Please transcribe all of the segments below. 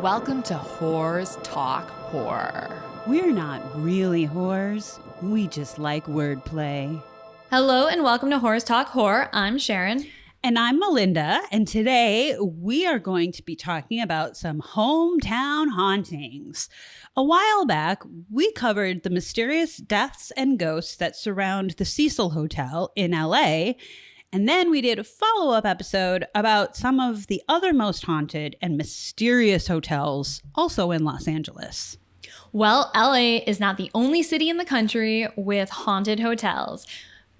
Welcome to Whores Talk Horror. We're not really whores. We just like wordplay. Hello and welcome to Whores Talk Horror. I'm Sharon. And I'm Melinda. And today we are going to be talking about some hometown hauntings. A while back, we covered the mysterious deaths and ghosts that surround the Cecil Hotel in LA. And then we did a follow-up episode about some of the other most haunted and mysterious hotels also in Los Angeles. Well, LA is not the only city in the country with haunted hotels.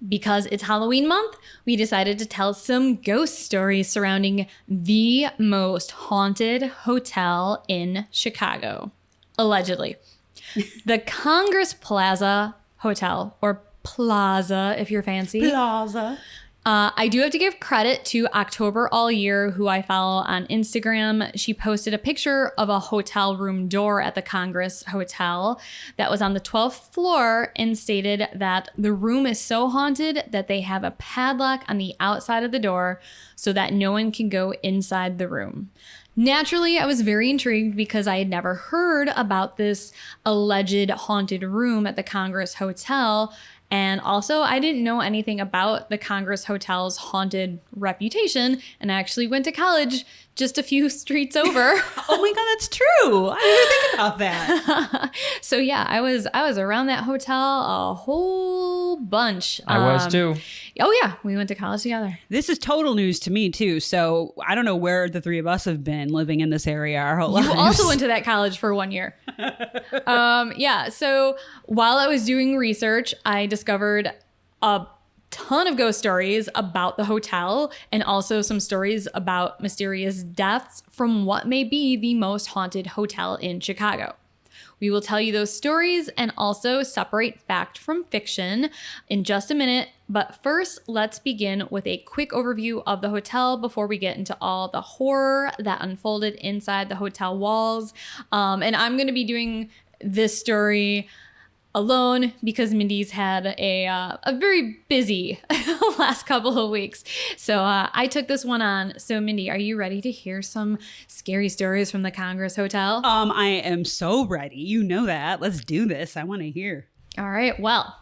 Because it's Halloween month, we decided to tell some ghost stories surrounding the most haunted hotel in Chicago, allegedly. The Congress Plaza Hotel, or Plaza if you're fancy. Plaza. I do have to give credit to October All Year, who I follow on Instagram. She posted a picture of a hotel room door at the Congress Hotel that was on the 12th floor and stated that the room is so haunted that they have a padlock on the outside of the door so that no one can go inside the room. Naturally, I was very intrigued because I had never heard about this alleged haunted room at the Congress Hotel. And also, I didn't know anything about the Congress Hotel's haunted reputation, and I actually went to college just a few streets over. Oh my God, that's true. I didn't even think about that. So yeah, I was around that hotel a whole bunch. I was too. Oh yeah, we went to college together. This is total news to me too. So I don't know where the three of us have been living in this area our whole lives. You also went to that college for 1 year. Yeah, so while I was doing research, I discovered a ton of ghost stories about the hotel and also some stories about mysterious deaths from what may be the most haunted hotel in Chicago. We will tell you those stories and also separate fact from fiction in just a minute. But first, let's begin with a quick overview of the hotel before we get into all the horror that unfolded inside the hotel walls. And I'm going to be doing this story alone because Mindy's had a very busy last couple of weeks. So I took this one on. So Mindy, are you ready to hear some scary stories from the Congress Hotel? I am so ready. You know that. Let's do this. I want to hear. All right. Well,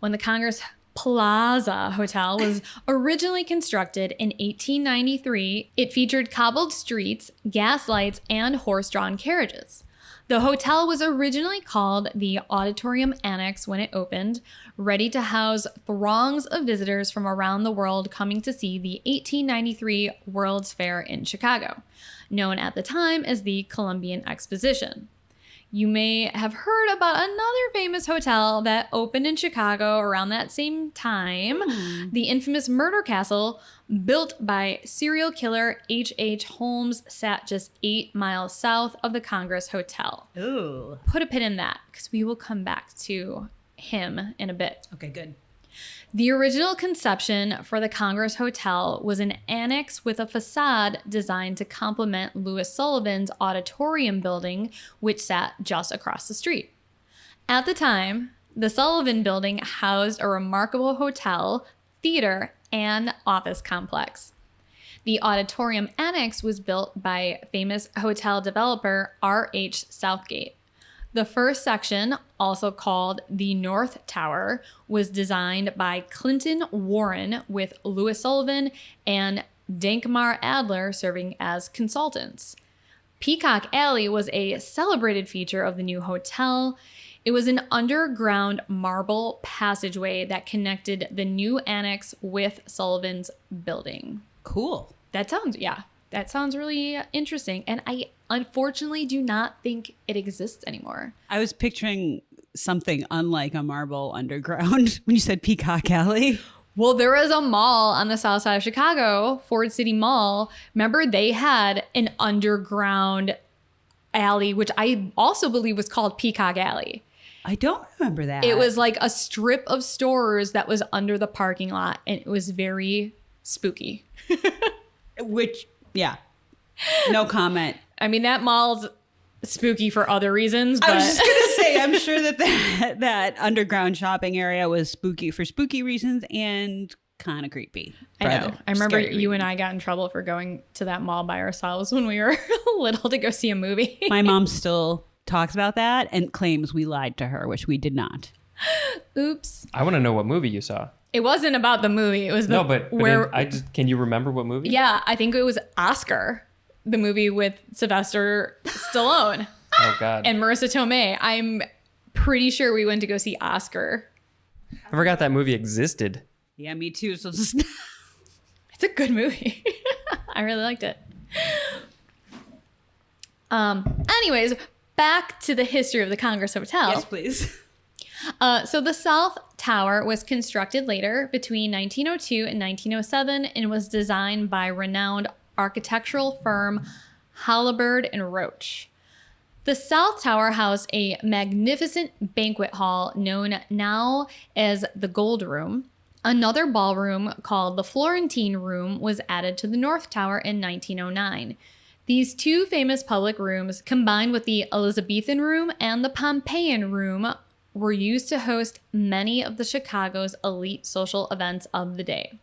when the Congress Plaza Hotel was originally constructed in 1893, it featured cobbled streets, gas lights, and horse-drawn carriages. The hotel was originally called the Auditorium Annex when it opened, ready to house throngs of visitors from around the world coming to see the 1893 World's Fair in Chicago, known at the time as the Columbian Exposition. You may have heard about another famous hotel that opened in Chicago around that same time, the infamous Murder Castle, built by serial killer H.H. Holmes, sat just 8 miles south of the Congress Hotel. Ooh. Put a pin in that, because we will come back to him in a bit. Okay, good. The original conception for the Congress Hotel was an annex with a facade designed to complement Louis Sullivan's auditorium building, which sat just across the street. At the time, the Sullivan building housed a remarkable hotel, theater, and office complex. The auditorium annex was built by famous hotel developer R.H. Southgate. The first section, also called the North Tower, was designed by Clinton Warren with Louis Sullivan and Dankmar Adler serving as consultants. Peacock Alley was a celebrated feature of the new hotel. It was an underground marble passageway that connected the new annex with Sullivan's building. Cool. That sounds really interesting. And I unfortunately do not think it exists anymore. I was picturing something unlike a marble underground when you said Peacock Alley. Well, there was a mall on the south side of Chicago, Ford City Mall. Remember, they had an underground alley, which I also believe was called Peacock Alley. I don't remember that. It was like a strip of stores that was under the parking lot, and it was very spooky. Which, yeah, no comment. I mean, that mall's spooky for other reasons, but I was just gonna say, I'm sure that underground shopping area was spooky for spooky reasons and kind of creepy. I know. Rather I remember scary you reading. and I got in trouble for going to that mall by ourselves when we were little to go see a movie. My mom still talks about that and claims we lied to her, which we did not. Oops. I want to know what movie you saw. It wasn't about the movie. It was the No, but can you remember what movie? Yeah, I think it was Oscar, the movie with Sylvester Stallone Oh God. and Marissa Tomei. I'm pretty sure we went to go see Oscar. I forgot that movie existed. Yeah, me too. So just It's a good movie. I really liked it. Anyways, back to the history of the Congress Hotel. yes, please. So the South Tower was constructed later between 1902 and 1907 and was designed by renowned architectural firm Halliburd and Roach. The South Tower housed a magnificent banquet hall known now as the Gold Room. Another ballroom called the Florentine Room was added to the North Tower in 1909. These two famous public rooms, combined with the Elizabethan Room and the Pompeian Room, were used to host many of the Chicago's elite social events of the day.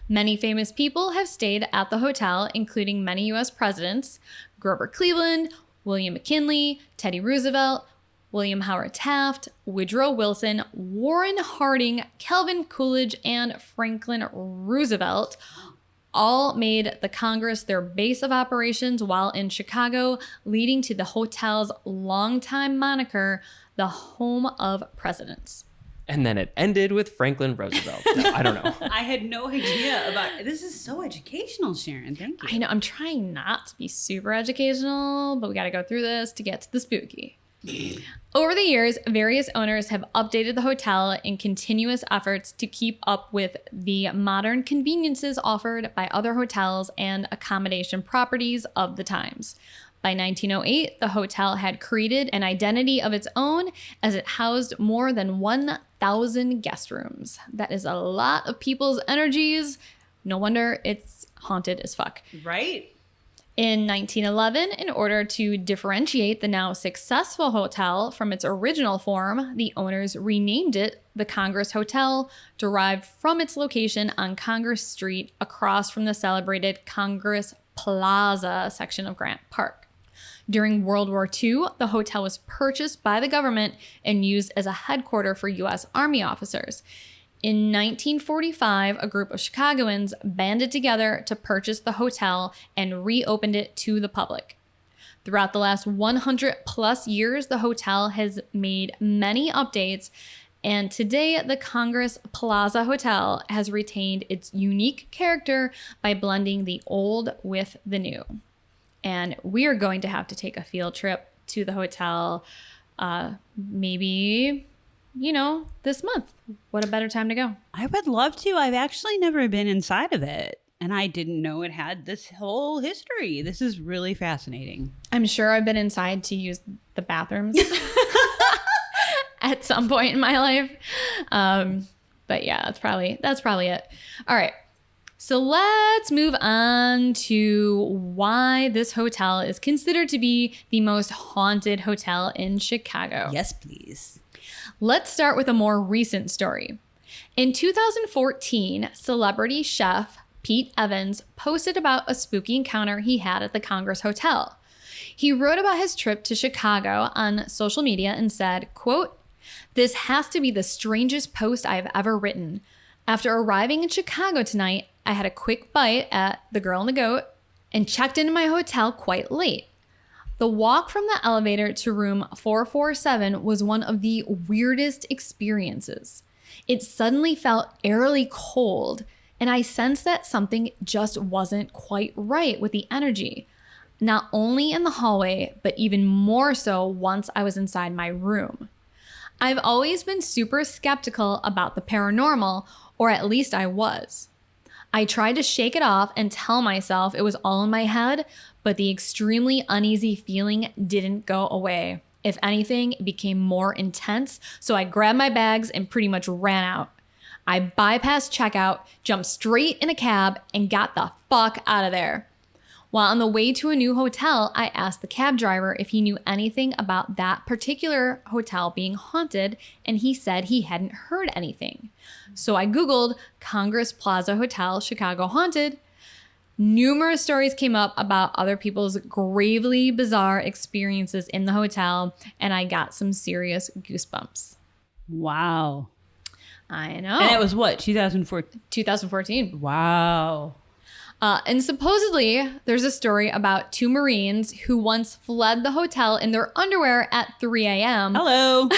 Many famous people have stayed at the hotel, including many U.S. presidents: Grover Cleveland, William McKinley, Teddy Roosevelt, William Howard Taft, Woodrow Wilson, Warren Harding, Calvin Coolidge, and Franklin Roosevelt all made the Congress their base of operations while in Chicago, leading to the hotel's longtime moniker, the home of presidents. And then it ended with Franklin Roosevelt. No, I don't know. I had no idea about this. Is so educational, Sharon. Thank you. I know, I'm trying not to be super educational, but we got to go through this to get to the spooky. Over the years, various owners have updated the hotel in continuous efforts to keep up with the modern conveniences offered by other hotels and accommodation properties of the times. By 1908, the hotel had created an identity of its own as it housed more than 1,000 guest rooms. That is a lot of people's energies. No wonder it's haunted as fuck. Right? In 1911, in order to differentiate the now successful hotel from its original form, the owners renamed it the Congress Hotel, derived from its location on Congress Street across from the celebrated Congress Plaza section of Grant Park. During World War II, the hotel was purchased by the government and used as a headquarters for U.S. Army officers. In 1945, a group of Chicagoans banded together to purchase the hotel and reopened it to the public. Throughout the last 100 plus years, the hotel has made many updates, and today the Congress Plaza Hotel has retained its unique character by blending the old with the new. And we are going to have to take a field trip to the hotel, maybe, this month. What a better time to go. I would love to. I've actually never been inside of it, and I didn't know it had this whole history. This is really fascinating. I'm sure I've been inside to use the bathrooms at some point in my life. But yeah, that's probably it. All right. So let's move on to why this hotel is considered to be the most haunted hotel in Chicago. Yes, please. Let's start with a more recent story. In 2014, celebrity chef Pete Evans posted about a spooky encounter he had at the Congress Hotel. He wrote about his trip to Chicago on social media and said, quote, "This has to be the strangest post I've ever written. After arriving in Chicago tonight, I had a quick bite at the Girl and the Goat and checked into my hotel quite late. The walk from the elevator to room 447 was one of the weirdest experiences. It suddenly felt eerily cold, and I sensed that something just wasn't quite right with the energy, not only in the hallway, but even more so once I was inside my room. I've always been super skeptical about the paranormal, or at least I was. I tried to shake it off and tell myself it was all in my head, but the extremely uneasy feeling didn't go away. If anything, it became more intense, so I grabbed my bags and pretty much ran out. I bypassed checkout, jumped straight in a cab, and got the fuck out of there. While on the way to a new hotel, I asked the cab driver if he knew anything about that particular hotel being haunted, and he said he hadn't heard anything. So I Googled Congress Plaza Hotel, Chicago haunted. Numerous stories came up about other people's gravely bizarre experiences in the hotel, and I got some serious goosebumps. Wow. I know. And it was what, 2014? 2014. Wow. And supposedly, there's a story about two Marines who once fled the hotel in their underwear at 3 a.m. Hello.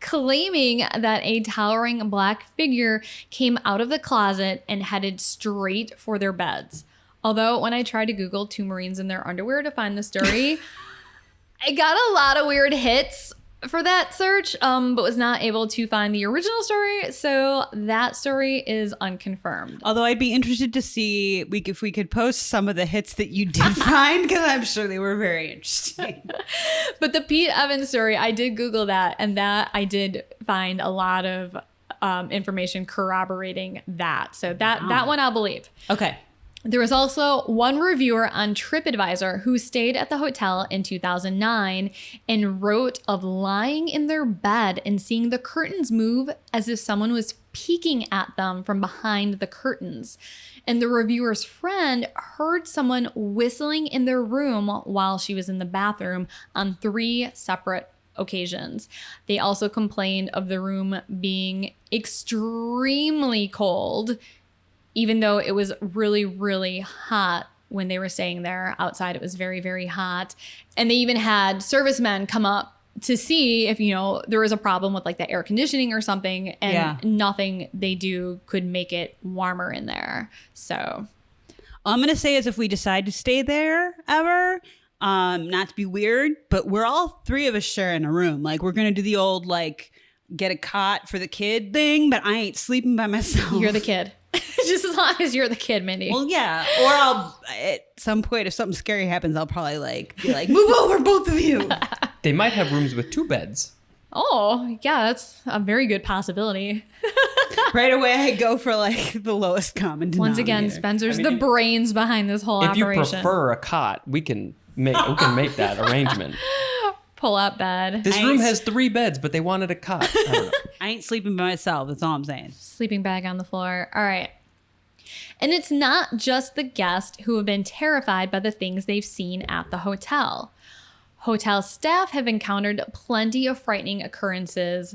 claiming that a towering black figure came out of the closet and headed straight for their beds. Although, when I tried to Google two Marines in their underwear to find the story, I got a lot of weird hits for that search, but was not able to find the original story, so that story is unconfirmed. Although I'd be interested to see if we could post some of the hits that you did find, because I'm sure they were very interesting. But the Pete Evans story, I did Google that, and that I did find a lot of information corroborating that. So that one I'll believe. Okay. There was also one reviewer on TripAdvisor who stayed at the hotel in 2009 and wrote of lying in their bed and seeing the curtains move as if someone was peeking at them from behind the curtains. And the reviewer's friend heard someone whistling in their room while she was in the bathroom on 3 separate occasions. They also complained of the room being extremely cold, even though it was really, really hot when they were staying there. Outside, it was very, very hot. And they even had servicemen come up to see if, there was a problem with like the air conditioning or something. And nothing they do could make it warmer in there. So all I'm going to say is if we decide to stay there ever, not to be weird, but we're all 3 of us sharing a room. Like, we're going to do the old, like, get a cot for the kid thing, but I ain't sleeping by myself. You're the kid. Just as long as you're the kid, Mindy. Well, yeah. Or I'll, at some point, if something scary happens, I'll probably be like, move over, both of you. They might have rooms with 2 beds. Oh, yeah, that's a very good possibility. Right away, I go for like the lowest common denominator. Once again, Spencer's the brains behind this whole if operation. If you prefer a cot, we can make that arrangement. Pull out bed. This room has 3 beds, but they wanted a cot. I don't know. I ain't sleeping by myself. That's all I'm saying. Sleeping bag on the floor. All right. And it's not just the guests who have been terrified by the things they've seen at the hotel. Hotel staff have encountered plenty of frightening occurrences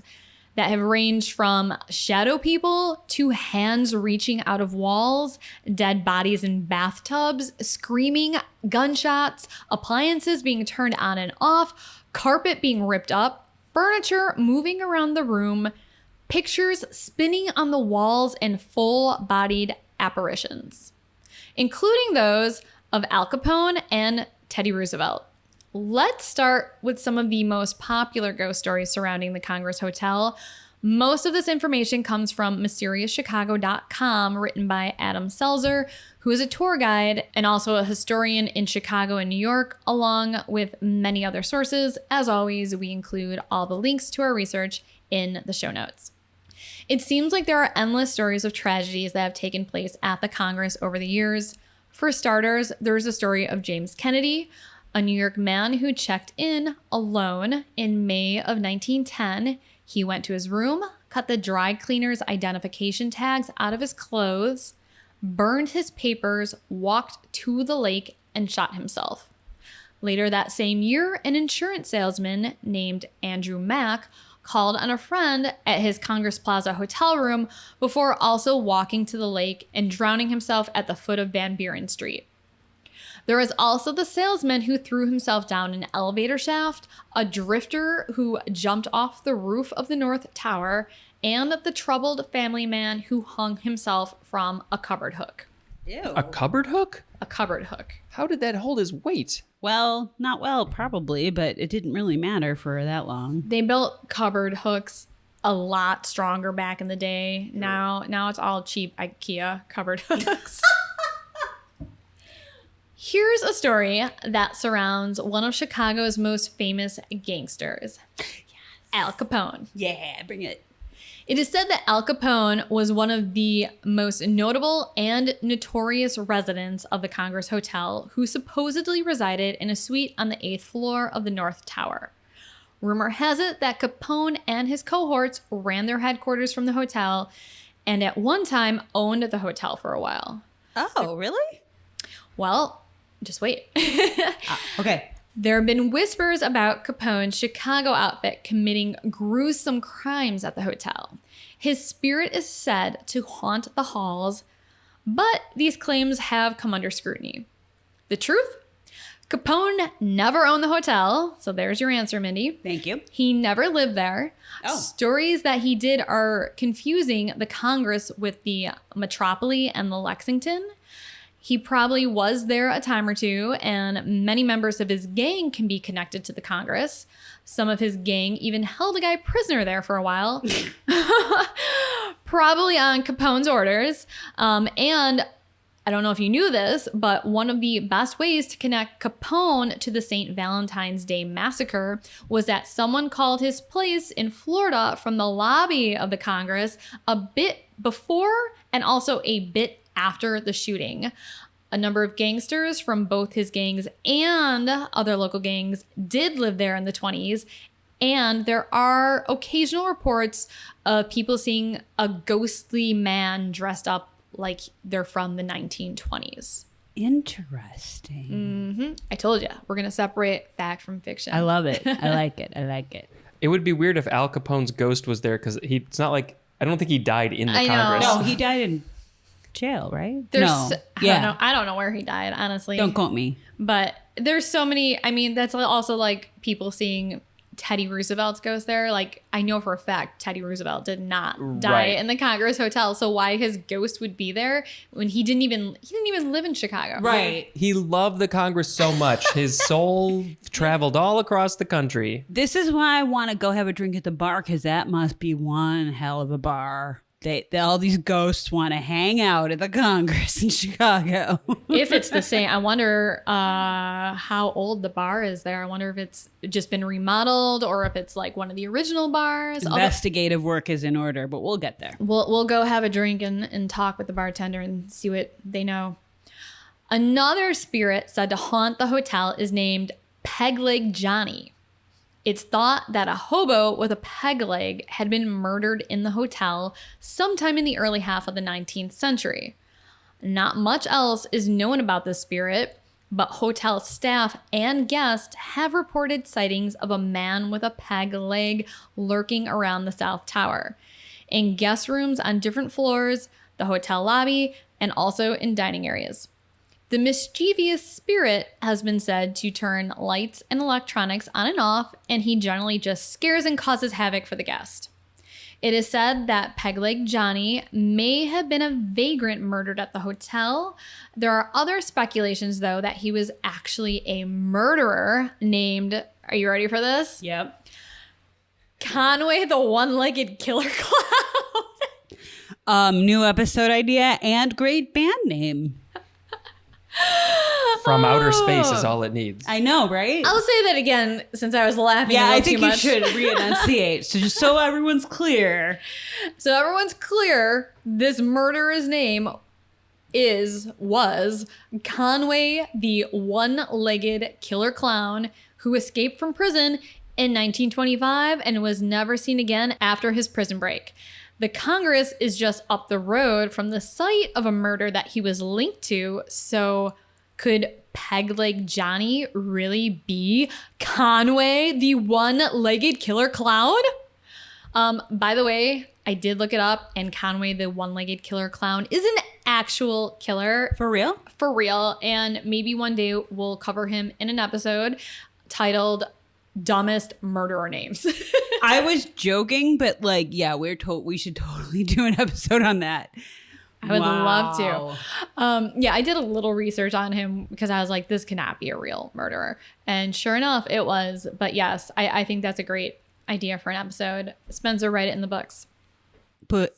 that have ranged from shadow people to hands reaching out of walls, dead bodies in bathtubs, screaming, gunshots, appliances being turned on and off, carpet being ripped up, furniture moving around the room, pictures spinning on the walls, and full-bodied apparitions, including those of Al Capone and Teddy Roosevelt. Let's start with some of the most popular ghost stories surrounding the Congress Hotel. Most of this information comes from MysteriousChicago.com, written by Adam Selzer, who is a tour guide and also a historian in Chicago and New York, along with many other sources. As always, we include all the links to our research in the show notes. It seems like there are endless stories of tragedies that have taken place at the Congress over the years. For starters, there's a story of James Kennedy, a New York man who checked in alone in May of 1910. He went to his room, cut the dry cleaner's identification tags out of his clothes, burned his papers, walked to the lake, and shot himself. Later that same year, an insurance salesman named Andrew Mack called on a friend at his Congress Plaza hotel room before also walking to the lake and drowning himself at the foot of Van Buren Street. There was also the salesman who threw himself down an elevator shaft, a drifter who jumped off the roof of the North Tower, and the troubled family man who hung himself from a cupboard hook. Ew. A cupboard hook? A cupboard hook. How did that hold his weight? Well, not well, probably, but it didn't really matter for that long. They built cupboard hooks a lot stronger back in the day. Now it's all cheap IKEA cupboard hooks. Here's a story that surrounds one of Chicago's most famous gangsters, Al Capone. Yeah, bring it. It is said that Al Capone was one of the most notable and notorious residents of the Congress Hotel who supposedly resided in a suite on the 8th floor of the North Tower. Rumor has it that Capone and his cohorts ran their headquarters from the hotel and at one time owned the hotel for a while. Oh, really? Well, just wait. Okay. There have been whispers about Capone's Chicago outfit committing gruesome crimes at the hotel. His spirit is said to haunt the halls, but these claims have come under scrutiny. The truth? Capone never owned the hotel, so there's your answer, Mindy. Thank you. He never lived there. Oh. Stories that he did are confusing the Congress with the Metropoli and the Lexington. He probably was there a time or two, and many members of his gang can be connected to the Congress. Some of his gang even held a guy prisoner there for a while, probably on Capone's orders. And I don't know if you knew this, but one of the best ways to connect Capone to the St. Valentine's Day massacre was that someone called his place in Florida from the lobby of the Congress a bit before and also a bit after the shooting. A number of gangsters from both his gangs and other local gangs did live there in the 20s, and there are occasional reports of people seeing a ghostly man dressed up like they're from the 1920s. Interesting. I told you, we're going to separate fact from fiction. I love it. I like it. I like it. It would be weird if Al Capone's ghost was there because it's not like, I don't think he died in the I know. Congress. No, he died in jail, right? There's, no. I don't know where he died, honestly. Don't quote me. But there's so many, I mean, that's also like people seeing Teddy Roosevelt's ghost there. Like, I know for a fact Teddy Roosevelt did not die in the Congress Hotel. So why his ghost would be there when he didn't even live in Chicago. Right. He loved the Congress so much. His soul traveled all across the country. This is why I want to go have a drink at the bar, because that must be one hell of a bar. All these ghosts want to hang out at the Congress in Chicago. If it's the same, I wonder how old the bar is there. I wonder if it's just been remodeled or if it's like one of the original bars. Investigative work is in order, but we'll get there. We'll go have a drink and talk with the bartender and see what they know. Another spirit said to haunt the hotel is named Peg Leg Johnny. It's thought that a hobo with a peg leg had been murdered in the hotel sometime in the early half of the 19th century. Not much else is known about this spirit, but hotel staff and guests have reported sightings of a man with a peg leg lurking around the South Tower, in guest rooms on different floors, the hotel lobby, and also in dining areas. The mischievous spirit has been said to turn lights and electronics on and off, and he generally just scares and causes havoc for the guest. It is said that Peg-Leg Johnny may have been a vagrant murdered at the hotel. There are other speculations, though, that he was actually a murderer named, are you ready for this? Yep. Conway the One-Legged Killer Clown. New episode idea and great band name. From outer space is all it needs. I know, right? I'll say that again since I was laughing Yeah, a I little think too you much. should re-enunciate. So just so everyone's clear. So everyone's clear, this murderer's name was Conway the One-Legged Killer Clown, who escaped from prison in 1925 and was never seen again after his prison break. The Congress is just up the road from the site of a murder that he was linked to, so could Peg-Leg Johnny really be Conway the One-Legged Killer Clown? By the way, I did look it up, and Conway the One-Legged Killer Clown is an actual killer. For real? For real, and maybe one day we'll cover him in an episode titled Dumbest Murderer Names. I was joking, but like, yeah, we should totally do an episode on that. I would love to. Yeah, I did a little research on him because I was like, this cannot be a real murderer. And sure enough, it was. But yes, I think that's a great idea for an episode. Spencer, write it in the books.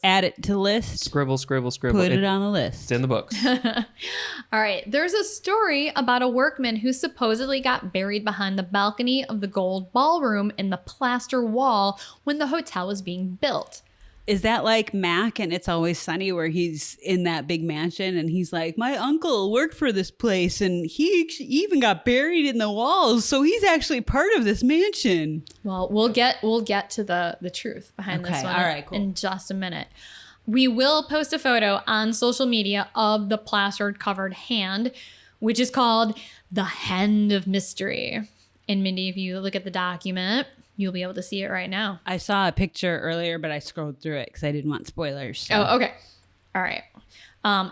Add it to list. Scribble. Put it on the list. It's in the books. All right. There's a story about a workman who supposedly got buried behind the balcony of the gold ballroom in the plaster wall when the hotel was being built. Is that like Mac and It's Always Sunny, where he's in that big mansion and he's like, my uncle worked for this place and he even got buried in the walls, so he's actually part of this mansion. Well, we'll get to the truth behind this one all right, cool. in just a minute. We will post a photo on social media of the plastered covered hand, which is called the Hand of Mystery. And Mindy, if you look at the document, you'll be able to see it right now. I saw a picture earlier, but I scrolled through it because I didn't want spoilers. So. Oh, okay. All right.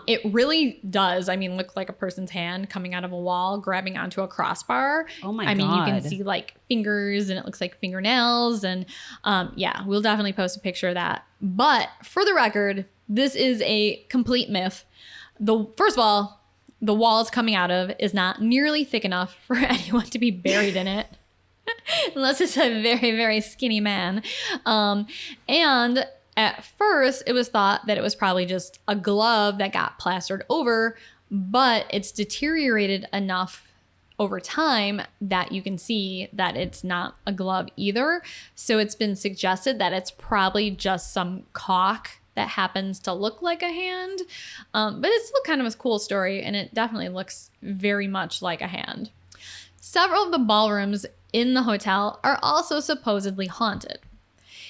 It really does, look like a person's hand coming out of a wall, grabbing onto a crossbar. Oh my God. You can God. see like fingers and it looks like fingernails. And we'll definitely post a picture of that. But for the record, this is a complete myth. First of all, the walls coming out of is not nearly thick enough for anyone to be buried in it. Unless it's a very, very skinny man. And at first, it was thought that it was probably just a glove that got plastered over, but it's deteriorated enough over time that you can see that it's not a glove either. So it's been suggested that it's probably just some caulk that happens to look like a hand. But it's still kind of a cool story, and it definitely looks very much like a hand. Several of the ballrooms in the hotel are also supposedly haunted.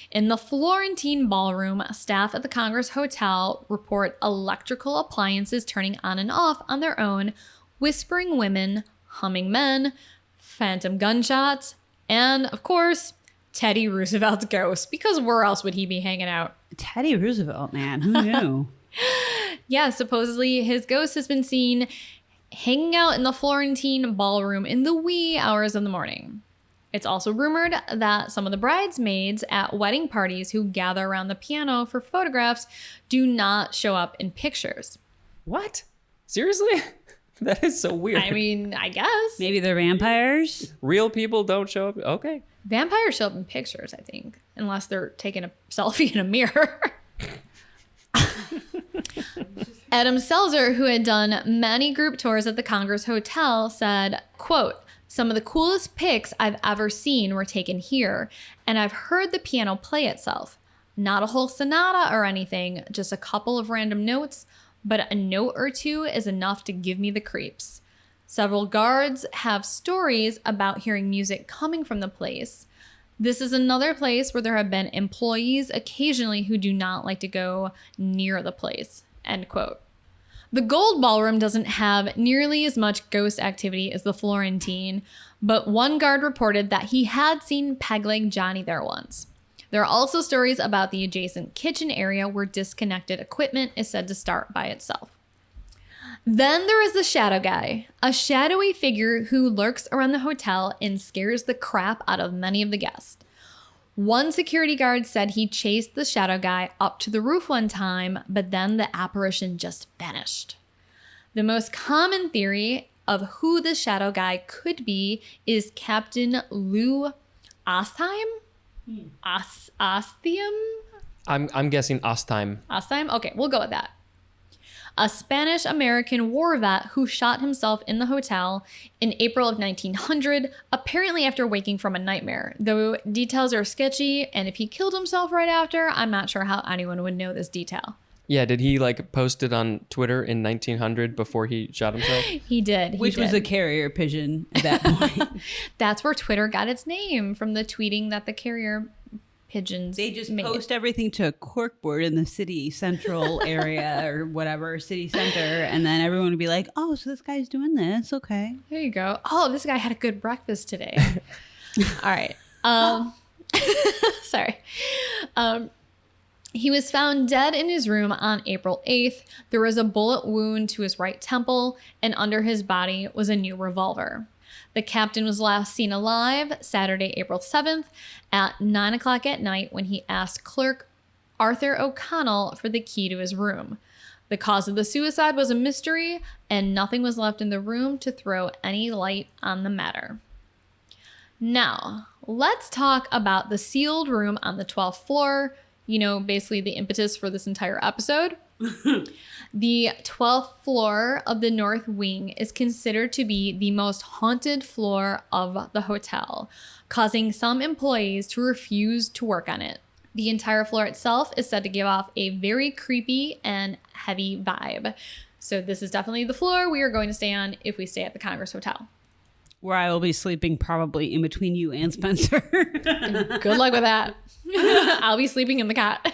In the Florentine ballroom, staff at the Congress Hotel report electrical appliances turning on and off on their own, whispering women, humming men, phantom gunshots, and, of course, Teddy Roosevelt's ghost, because where else would he be hanging out? Teddy Roosevelt, man. Who knew? Yeah, supposedly his ghost has been seen hanging out in the Florentine ballroom in the wee hours of the morning. It's also rumored that some of the bridesmaids at wedding parties who gather around the piano for photographs do not show up in pictures. What? Seriously? That is so weird. I guess. Maybe they're vampires? Real people don't show up? Okay. Vampires show up in pictures, I think, unless they're taking a selfie in a mirror. Adam Selzer, who had done many group tours at the Congress Hotel, said, quote, "Some of the coolest pics I've ever seen were taken here, and I've heard the piano play itself. Not a whole sonata or anything, just a couple of random notes, but a note or two is enough to give me the creeps. Several guards have stories about hearing music coming from the place. This is another place where there have been employees occasionally who do not like to go near the place." End quote. The Gold Ballroom doesn't have nearly as much ghost activity as the Florentine, but one guard reported that he had seen Pegleg Johnny there once. There are also stories about the adjacent kitchen area where disconnected equipment is said to start by itself. Then there is the Shadow Guy, a shadowy figure who lurks around the hotel and scares the crap out of many of the guests. One security guard said he chased the Shadow Guy up to the roof one time, but then the apparition just vanished. The most common theory of who the Shadow Guy could be is Captain Lou Ostheim? Ostheim? I'm guessing Ostheim. Ostheim? Okay, we'll go with that. A Spanish-American war vet who shot himself in the hotel in April of 1900, apparently after waking from a nightmare. Though details are sketchy, and if he killed himself right after, I'm not sure how anyone would know this detail. Yeah, did he post it on Twitter in 1900 before he shot himself? He did. Which was a carrier pigeon at that point. That's where Twitter got its name, from the tweeting that the carrier pigeons They just made. post everything to a corkboard in the city central area or whatever, city center, and then everyone would be like, oh, so this guy's doing this, okay. There you go. Oh, this guy had a good breakfast today. All right. Sorry. He was found dead in his room on April 8th. There was a bullet wound to his right temple, and under his body was a new revolver. The captain was last seen alive Saturday, April 7th at 9 o'clock at night when he asked clerk Arthur O'Connell for the key to his room. The cause of the suicide was a mystery, and nothing was left in the room to throw any light on the matter. Now, let's talk about the sealed room on the 12th floor, basically the impetus for this entire episode. The 12th floor of the North Wing is considered to be the most haunted floor of the hotel, causing some employees to refuse to work on it. The entire floor itself is said to give off a very creepy and heavy vibe. So this is definitely the floor we are going to stay on if we stay at the Congress Hotel. Where I will be sleeping probably in between you and Spencer. Good luck with that. I'll be sleeping in the cot.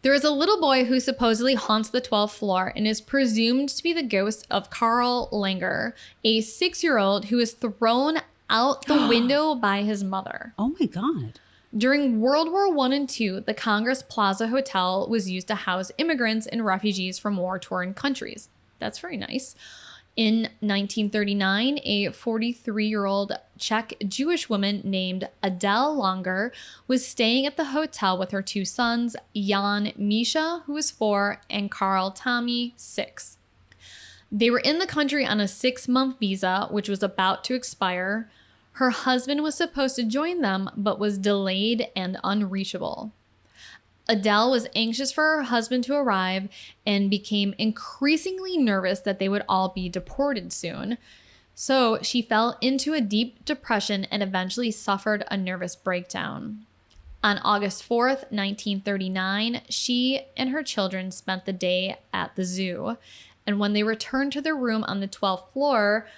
There is a little boy who supposedly haunts the 12th floor and is presumed to be the ghost of Carl Langer, a 6-year-old who was thrown out the window by his mother. Oh my God. During World War I and II, the Congress Plaza Hotel was used to house immigrants and refugees from war-torn countries. That's very nice. In 1939, a 43-year-old Czech Jewish woman named Adele Langer was staying at the hotel with her 2 sons, Jan Misha, who was 4, and Karl Tommy, 6. They were in the country on a 6-month visa, which was about to expire. Her husband was supposed to join them, but was delayed and unreachable. Adele was anxious for her husband to arrive and became increasingly nervous that they would all be deported soon. So she fell into a deep depression and eventually suffered a nervous breakdown. On August 4th, 1939, she and her children spent the day at the zoo. And when they returned to their room on the 12th floor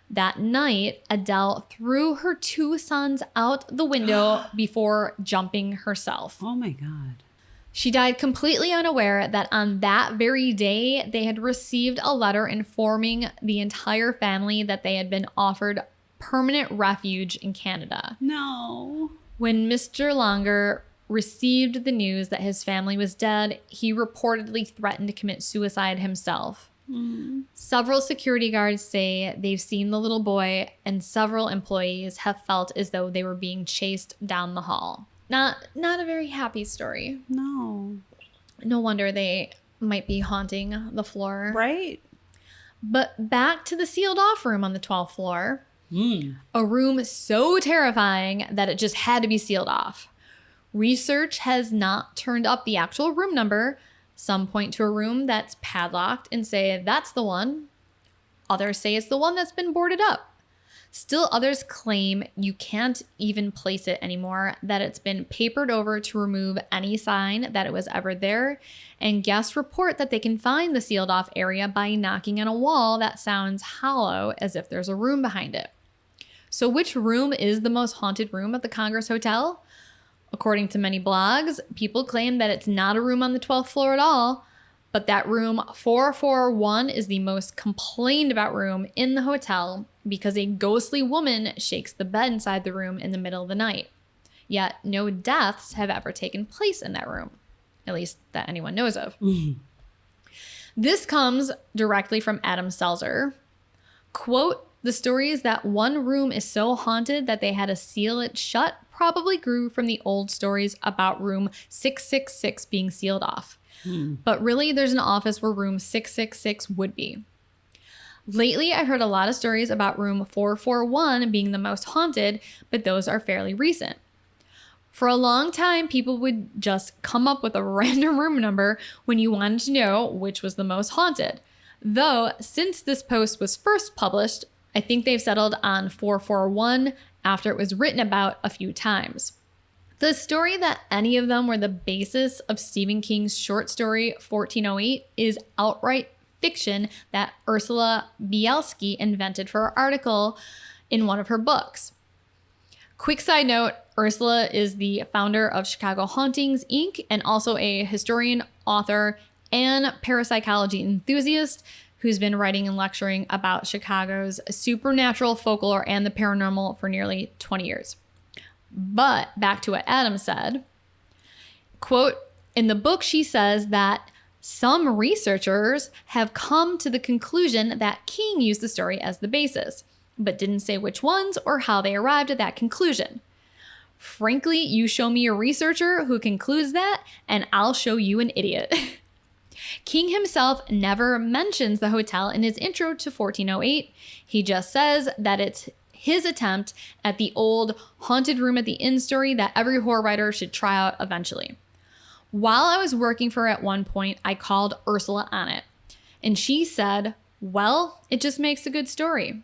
that night, Adele threw her 2 sons out the window before jumping herself. Oh my God. She died completely unaware that on that very day, they had received a letter informing the entire family that they had been offered permanent refuge in Canada. No. When Mr. Langer received the news that his family was dead, he reportedly threatened to commit suicide himself. Several security guards say they've seen the little boy, and several employees have felt as though they were being chased down the hall. Not a very happy story. No. No wonder they might be haunting the floor. Right? But back to the sealed off room on the 12th floor. A room so terrifying that it just had to be sealed off. Research has not turned up the actual room number. Some point to a room that's padlocked and say that's the one. Others say it's the one that's been boarded up. Still others claim you can't even place it anymore, that it's been papered over to remove any sign that it was ever there, and guests report that they can find the sealed off area by knocking on a wall that sounds hollow as if there's a room behind it. So which room is the most haunted room at the Congress Hotel? According to many blogs, people claim that it's not a room on the 12th floor at all, but that room 441 is the most complained about room in the hotel because a ghostly woman shakes the bed inside the room in the middle of the night. Yet no deaths have ever taken place in that room, at least that anyone knows of. This comes directly from Adam Selzer. Quote, "The story is that one room is so haunted that they had to seal it shut probably grew from the old stories about room 666 being sealed off. But really, there's an office where room 666 would be. Lately, I've heard a lot of stories about room 441 being the most haunted, but those are fairly recent. For a long time, people would just come up with a random room number when you wanted to know which was the most haunted. Though, since this post was first published, I think they've settled on 441 after it was written about a few times. The story that any of them were the basis of Stephen King's short story 1408 is outright fiction that Ursula Bielski invented for her article in one of her books. Quick side note, Ursula is the founder of Chicago Hauntings, Inc., and also a historian, author, and parapsychology enthusiast who's been writing and lecturing about Chicago's supernatural folklore and the paranormal for nearly 20 years. But back to what Adam said, quote, in the book she says that some researchers have come to the conclusion that King used the story as the basis, but didn't say which ones or how they arrived at that conclusion. Frankly, you show me a researcher who concludes that, and I'll show you an idiot. King himself never mentions the hotel in his intro to 1408. He just says that it's his attempt at the old haunted room at the inn story that every horror writer should try out eventually. While I was working for her at one point, I called Ursula on it, and she said, well, it just makes a good story.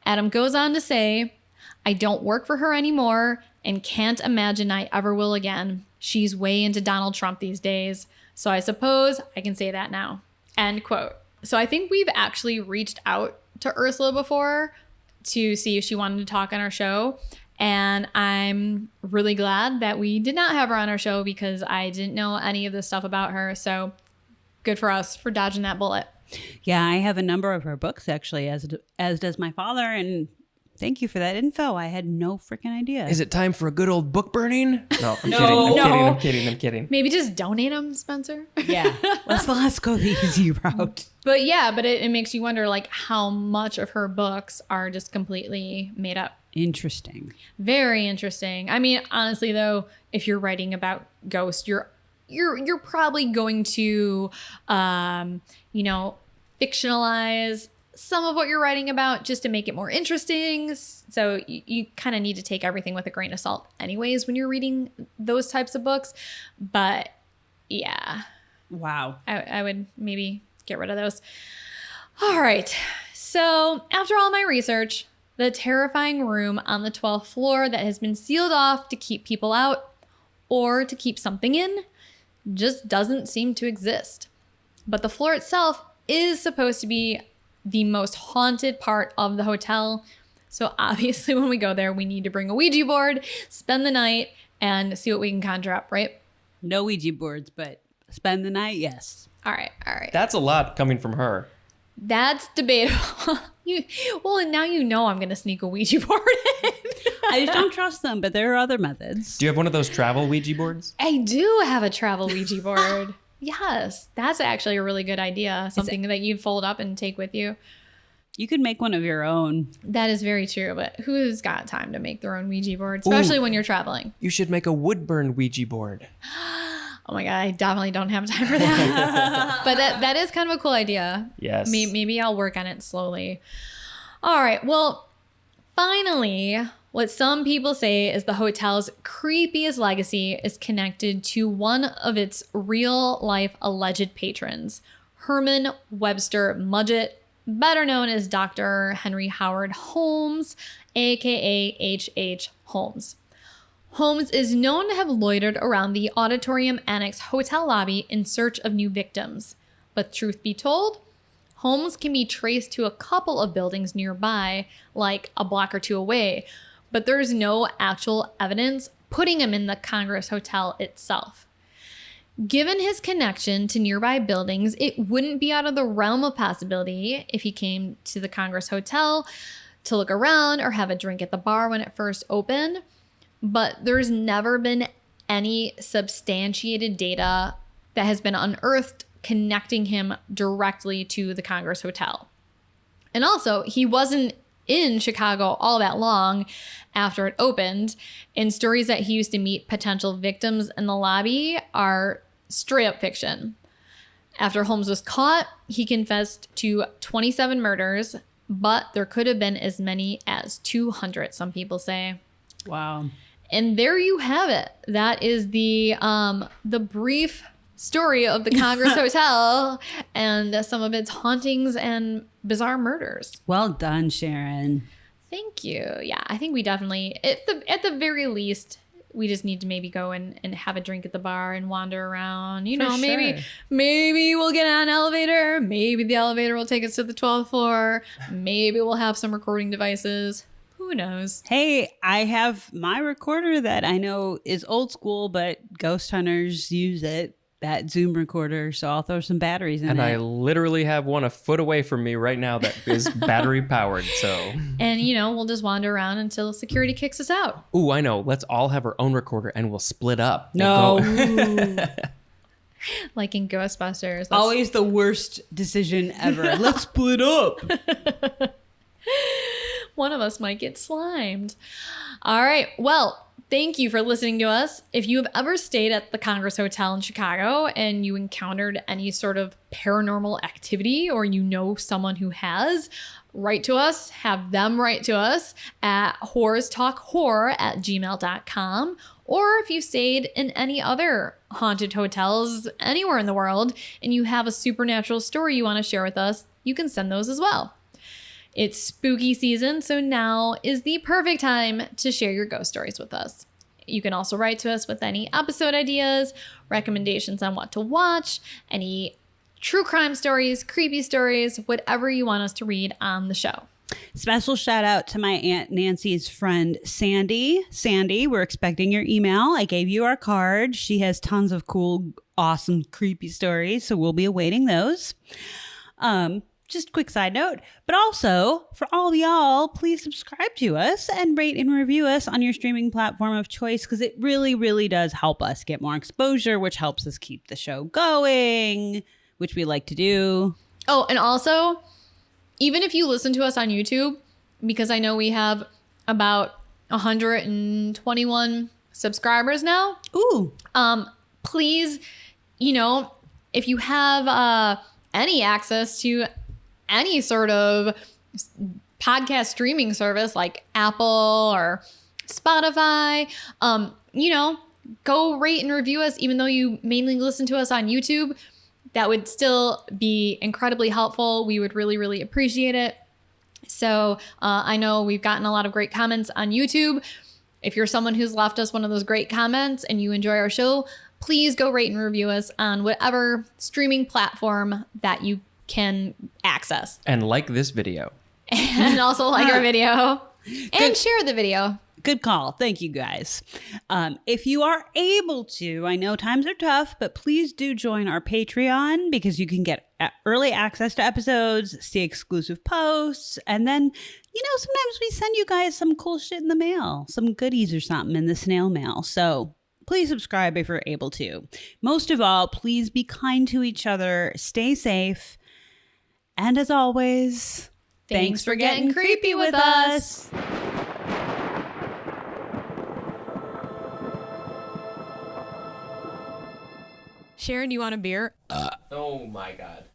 Adam goes on to say, I don't work for her anymore, and can't imagine I ever will again. She's way into Donald Trump these days, so I suppose I can say that now. End quote. So I think we've actually reached out to Ursula before to see if she wanted to talk on our show. And I'm really glad that we did not have her on our show because I didn't know any of this stuff about her. So good for us for dodging that bullet. Yeah, I have a number of her books, actually, as does my father. And thank you for that info. I had no freaking idea. Is it time for a good old book burning? No, I'm No. kidding. Maybe just donate them, Spencer. Yeah. Let's go the easy route. But it makes you wonder, like, how much of her books are just completely made up. Interesting. Very interesting. I mean, honestly, though, if you're writing about ghosts, you're probably going to, fictionalize some of what you're writing about just to make it more interesting. So you kind of need to take everything with a grain of salt anyways when you're reading those types of books. But yeah. Wow. I would maybe get rid of those. All right. So after all my research, the terrifying room on the 12th floor that has been sealed off to keep people out or to keep something in just doesn't seem to exist. But the floor itself is supposed to be the most haunted part of the hotel. So obviously when we go there, we need to bring a Ouija board, spend the night, and see what we can conjure up, right? No Ouija boards, but spend the night, yes. All right. That's a lot coming from her. That's debatable. And now you know I'm going to sneak a Ouija board in. I just don't trust them, but there are other methods. Do you have one of those travel Ouija boards? I do have a travel Ouija board. Yes, that's actually a really good idea. Something that you fold up and take with you. You could make one of your own. That is very true, but who's got time to make their own Ouija board, especially when you're traveling? You should make a wood-burn Ouija board. Oh my God, I definitely don't have time for that. But that is kind of a cool idea. Yes. Maybe I'll work on it slowly. All right, well, finally, what some people say is the hotel's creepiest legacy is connected to one of its real-life alleged patrons, Herman Webster Mudgett, better known as Dr. Henry Howard Holmes, aka H.H. Holmes. Holmes is known to have loitered around the Auditorium Annex hotel lobby in search of new victims. But truth be told, Holmes can be traced to a couple of buildings nearby, like a block or two away, but there's no actual evidence putting him in the Congress Hotel itself. Given his connection to nearby buildings, it wouldn't be out of the realm of possibility if he came to the Congress Hotel to look around or have a drink at the bar when it first opened. But there's never been any substantiated data that has been unearthed connecting him directly to the Congress Hotel. And also, he wasn't in Chicago all that long after it opened, and stories that he used to meet potential victims in the lobby are straight up fiction. After Holmes was caught, he confessed to 27 murders, but there could have been as many as 200, some people say. Wow. And there you have it. That is the brief story of the Congress Hotel and some of its hauntings and bizarre murders. Well done, Sharon. Thank you. Yeah, I think we definitely, at the very least, we just need to maybe go and have a drink at the bar and wander around. You know, maybe we'll get on an elevator. Maybe the elevator will take us to the 12th floor. Maybe we'll have some recording devices. Who knows? Hey, I have my recorder that I know is old school, but ghost hunters use it. That Zoom recorder, so I'll throw some batteries in it. And I literally have one a foot away from me right now that is battery powered, so. And, we'll just wander around until security kicks us out. Ooh, I know. Let's all have our own recorder and we'll split up. No. Like in Ghostbusters. Always the worst decision ever. Let's split up. One of us might get slimed. All right. Well, thank you for listening to us. If you have ever stayed at the Congress Hotel in Chicago and you encountered any sort of paranormal activity or you know someone who has, write to us, have them write to us at whorestalkhorror@gmail.com. Or if you stayed in any other haunted hotels anywhere in the world and you have a supernatural story you want to share with us, you can send those as well. It's spooky season, so now is the perfect time to share your ghost stories with us. You can also write to us with any episode ideas, recommendations on what to watch, any true crime stories, creepy stories, whatever you want us to read on the show. Special shout out to my Aunt Nancy's friend, Sandy. Sandy, we're expecting your email. I gave you our card. She has tons of cool, awesome, creepy stories, so we'll be awaiting those. Just a quick side note, but also for all of y'all, please subscribe to us and rate and review us on your streaming platform of choice, because it really, really does help us get more exposure, which helps us keep the show going, which we like to do. Oh, and also, even if you listen to us on YouTube, because I know we have about 121 subscribers now. Ooh. Please, if you have any access to any sort of podcast streaming service like Apple or Spotify, go rate and review us, even though you mainly listen to us on YouTube. That would still be incredibly helpful. We would really, really appreciate it. So I know we've gotten a lot of great comments on YouTube. If you're someone who's left us one of those great comments and you enjoy our show, please go rate and review us on whatever streaming platform that you can access. And like this video. And also like our video. And share the video. Good call. Thank you, guys. If you are able to, I know times are tough, but please do join our Patreon, because you can get early access to episodes, see exclusive posts, and then, sometimes we send you guys some cool shit in the mail, some goodies or something in the snail mail. So please subscribe if you're able to. Most of all, please be kind to each other, stay safe, and as always, thanks for getting creepy with us. Sharon, you want a beer? Oh my God.